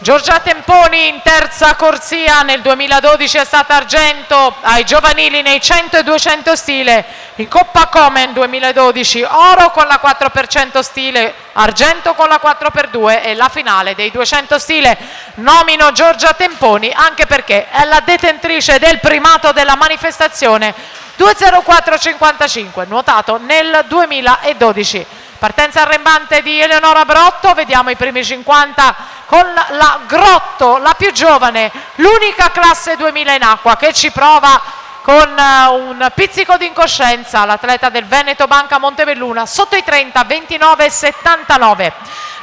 Giorgia Temponi in terza corsia, nel 2012 è stata argento ai giovanili nei 100 e 200 stile, in Coppa Komen 2012 oro con la 4% stile, argento con la 4x2 e la finale dei 200 stile. Nomino Giorgia Temponi anche perché è la detentrice del primato della manifestazione 204.55 nuotato nel 2012. Partenza arrembante di Eleonora Brotto, vediamo i primi 50 con la Grotto, la più giovane, l'unica classe 2000 in acqua che ci prova con un pizzico di incoscienza, l'atleta del Veneto Banca Montebelluna, sotto i 30, 29,79.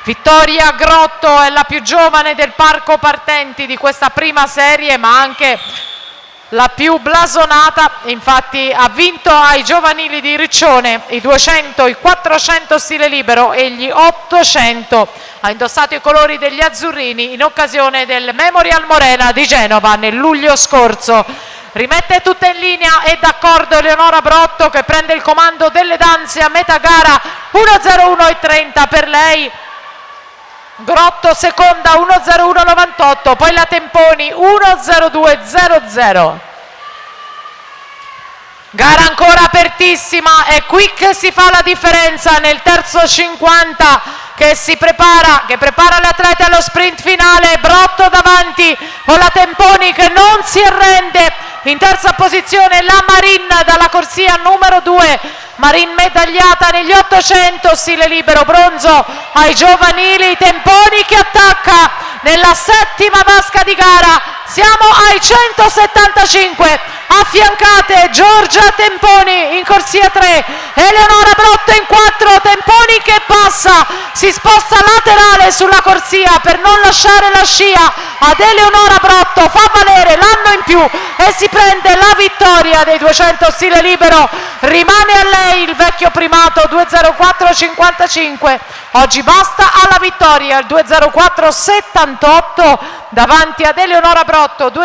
Vittoria Grotto è la più giovane del parco partenti di questa prima serie, ma anche la più blasonata, infatti ha vinto ai giovanili di Riccione i 200, i 400 stile libero e gli 800. Ha indossato i colori degli azzurrini in occasione del Memorial Morena di Genova nel luglio scorso. Rimette tutta in linea e d'accordo Eleonora Brotto che prende il comando delle danze a metà gara, 1:01,30 per lei. Grotto seconda 1:01,98, poi la Temponi 1:02,00. Gara ancora apertissima, è qui che si fa la differenza nel terzo 50 che prepara le atlete allo sprint finale. Brotto davanti con la Temponi che non si arrende. In terza posizione la Marin dalla corsia numero 2, Marin medagliata negli 800 stile libero bronzo ai giovanili. Temponi che attacca nella settima vasca di gara, siamo ai 175, affiancate Giorgia Temponi in corsia 3, Eleonora Brotto in 4, Temponi che passa, si sposta laterale sulla corsia per non lasciare la scia ad Eleonora Brotto, fa valere l'anno in più e si prende la vittoria dei 200 stile libero. Rimane a lei il vecchio primato 2:04,55, oggi basta alla vittoria il 2:04,78 davanti ad Eleonora Brotto 2:04.